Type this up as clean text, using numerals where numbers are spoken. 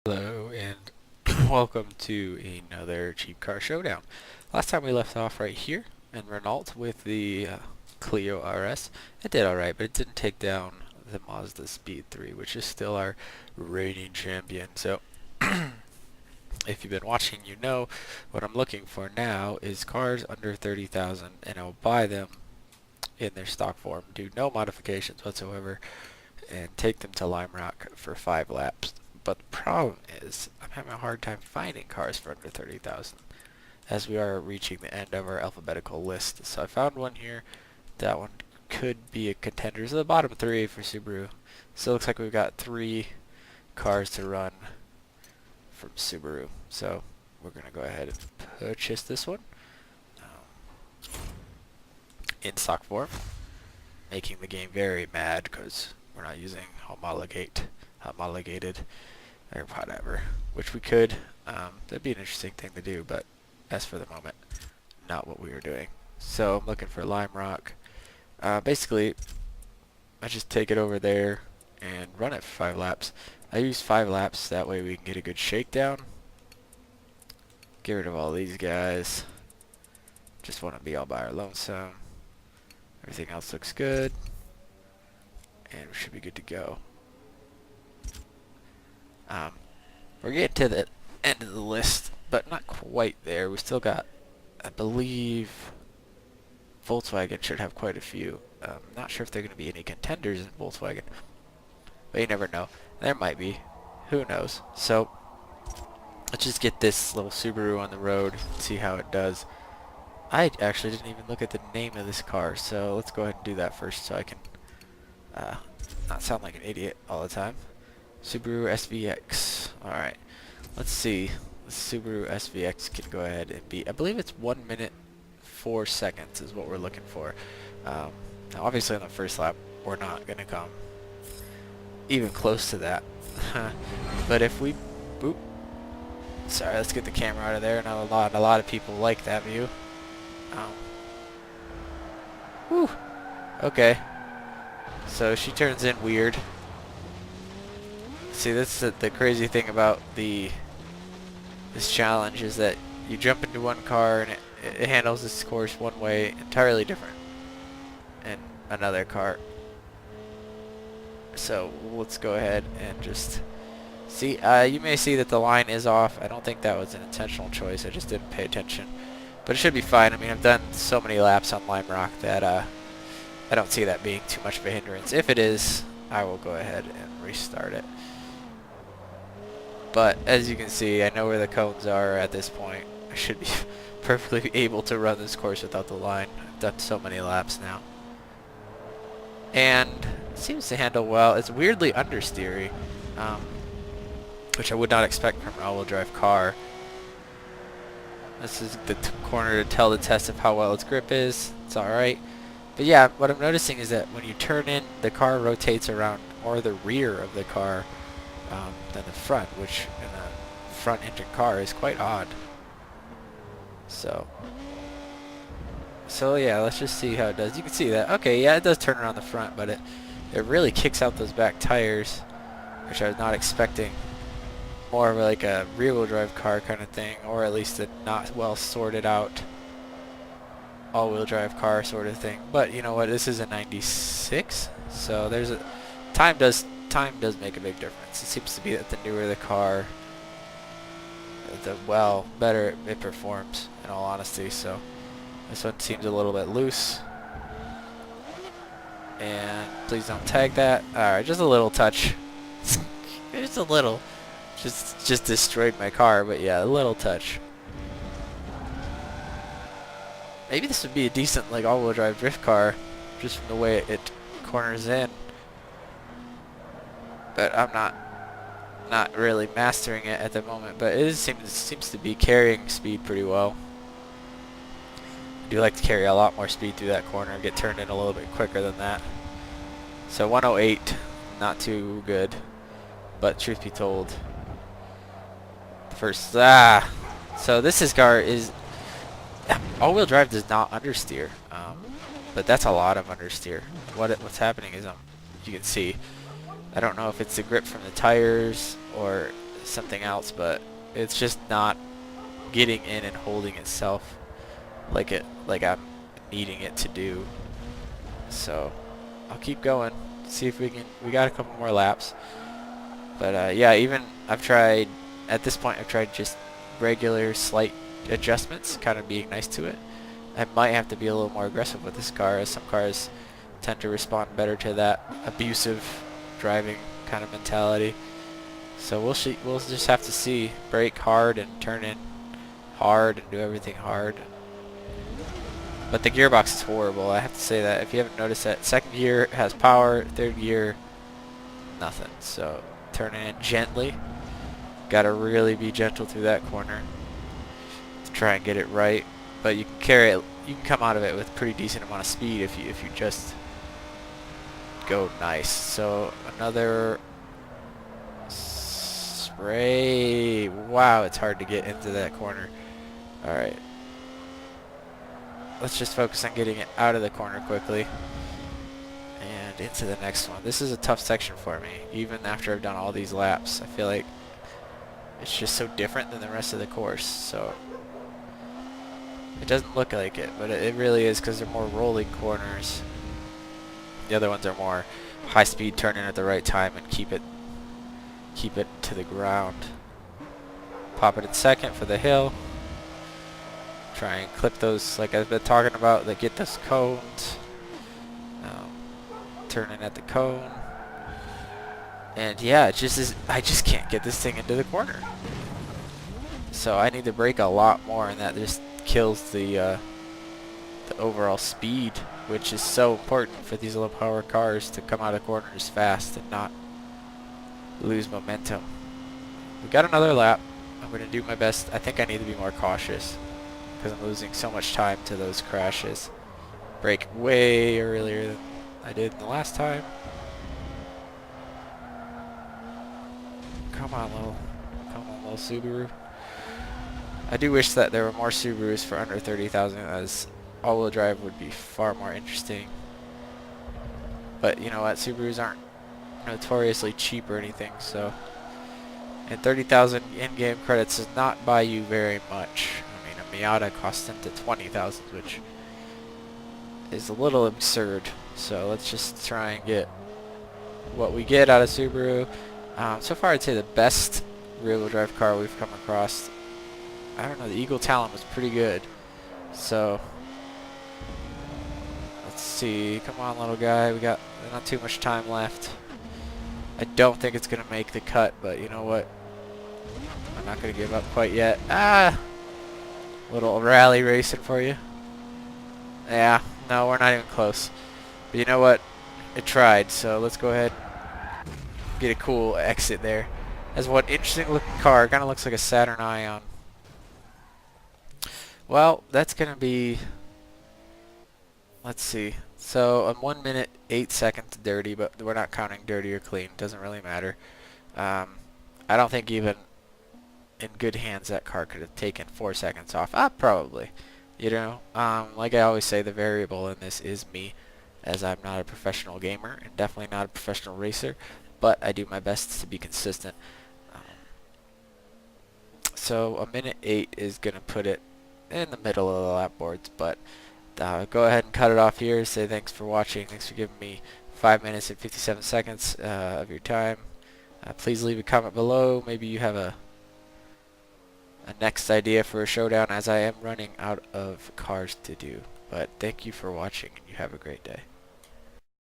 Hello and welcome to another Cheap Car Showdown. Last time we left off right here in Renault with the Clio RS. It did alright, but it didn't take down the Mazda Speed 3, which is still our reigning champion. So, if you've been watching, you know what I'm looking for now is cars under 30,000, and I'll buy them in their stock form, do no modifications whatsoever, and take them to Lime Rock for 5 laps. But the problem is, I'm having a hard time finding cars for under 30,000, as we are reaching the end of our alphabetical list. So I found one here. That one could be a contender. So the bottom 3 for Subaru. So it looks like we've got 3 cars to run from Subaru. So we're going to go ahead and purchase this one in stock form, making the game very mad because we're not using homologated or whatever, which we could. That'd be an interesting thing to do, but as for the moment, not what we were doing. So I'm looking for Lime Rock. Basically, I just take it over there and run it for 5 laps. I use 5 laps, that way we can get a good shakedown. Get rid of all these guys. Just want to be all by our lonesome. Everything else looks good, and we should be good to go. We're getting to the end of the list, but not quite there. We still got, I believe, Volkswagen should have quite a few. Not sure if there are going to be any contenders in Volkswagen, but you never know. There might be. Who knows? So, let's just get this little Subaru on the road and see how it does. I actually didn't even look at the name of this car, so let's go ahead and do that first so I can not sound like an idiot all the time. Subaru SVX. Alright, let's see. The Subaru SVX can go ahead and be, I believe it's 1 minute 4 seconds is what we're looking for. Now obviously on the first lap we're not going to come even close to that. But if we boop, sorry, let's get the camera out of there. Now a lot of people like that view. Whew. Okay. So she turns in weird. See, that's the crazy thing about this challenge is that you jump into one car and it handles this course one way entirely different in another car. So let's go ahead and just see. You may see that the line is off. I don't think that was an intentional choice. I just didn't pay attention. But it should be fine. I mean, I've done so many laps on Lime Rock that I don't see that being too much of a hindrance. If it is, I will go ahead and restart it. But as you can see, I know where the cones are at this point. I should be perfectly able to run this course without the line. I've done so many laps now. And it seems to handle well. It's weirdly understeery, which I would not expect from an all-wheel drive car. This is the corner to tell the test of how well its grip is. It's alright. But yeah, what I'm noticing is that when you turn in, the car rotates around more the rear of the car than the front, which in a front engine car is quite odd. So yeah, let's just see how it does. You can see that. Okay, yeah, it does turn around the front, but it really kicks out those back tires, which I was not expecting. More of like a rear-wheel drive car kind of thing, or at least a not well sorted out all-wheel drive car sort of thing. But you know what? This is a 96, so there's a time does make a big difference. It seems to be that the newer the car, the better it performs, in all honesty. So this one seems a little bit loose, and please don't tag that. Alright, just a little touch. Just a little. Just destroyed my car, but yeah, a little touch. Maybe this would be a decent like all-wheel drive drift car, just from the way it corners in. But I'm not really mastering it at the moment. But it seems to be carrying speed pretty well. I do like to carry a lot more speed through that corner and get turned in a little bit quicker than that. So 108, not too good. But truth be told, first so this car is all-wheel drive does not understeer, but that's a lot of understeer. What's happening is you can see, I don't know if it's the grip from the tires or something else, but it's just not getting in and holding itself like I'm needing it to do. So I'll keep going, see if we got a couple more laps. But yeah, even at this point I've tried just regular slight adjustments, kind of being nice to it. I might have to be a little more aggressive with this car, as some cars tend to respond better to that abusive driving kind of mentality. So we'll just have to see. Brake hard and turn in hard and do everything hard. But the gearbox is horrible, I have to say that. If you haven't noticed that, second gear has power, third gear, nothing. So turning in gently. Gotta really be gentle through that corner to try and get it right. But you can carry it, you can come out of it with a pretty decent amount of speed if you just go nice. So another spray. Wow, it's hard to get into that corner. Alright. Let's just focus on getting it out of the corner quickly and into the next one. This is a tough section for me, even after I've done all these laps. I feel like it's just so different than the rest of the course. So it doesn't look like it, but it really is, because they're more rolling corners. The other ones are more high speed, turn in at the right time and keep it to the ground. Pop it in second for the hill. Try and clip those, like I've been talking about, that get those cones. Turn in at the cone. And yeah, it just is, I just can't get this thing into the corner. So I need to brake a lot more, and that just kills the overall speed, which is so important for these low power cars to come out of corners fast and not lose momentum. We got another lap. I'm going to do my best. I think I need to be more cautious because I'm losing so much time to those crashes. Brake way earlier than I did the last time. Come on, little Subaru. I do wish that there were more Subarus for under 30,000, as all-wheel drive would be far more interesting. But you know what? Subarus aren't notoriously cheap or anything, so. And 30,000 in-game credits does not buy you very much. I mean, a Miata costs into 20,000, which is a little absurd. So let's just try and get what we get out of Subaru. So far, I'd say the best rear-wheel drive car we've come across. I don't know, the Eagle Talon was pretty good. So let's see. Come on, little guy. We got not too much time left. I don't think it's going to make the cut, but you know what? I'm not going to give up quite yet. Ah! Little rally racing for you. Yeah, no, we're not even close. But you know what? It tried, so let's go ahead and get a cool exit there. Has one interesting looking car. Kind of looks like a Saturn Ion. Well, that's going to be, let's see. So, 1 minute, 8 seconds dirty, but we're not counting dirty or clean. Doesn't really matter. I don't think even in good hands that car could have taken 4 seconds off. Probably. You know, like I always say, the variable in this is me, as I'm not a professional gamer and definitely not a professional racer, but I do my best to be consistent. So, 1 minute 8 is going to put it in the middle of the lap boards, but go ahead and cut it off here. Say thanks for watching. Thanks for giving me 5 minutes and 57 seconds of your time. Please leave a comment below. Maybe you have a next idea for a showdown, as I am running out of cars to do. But thank you for watching, and you have a great day.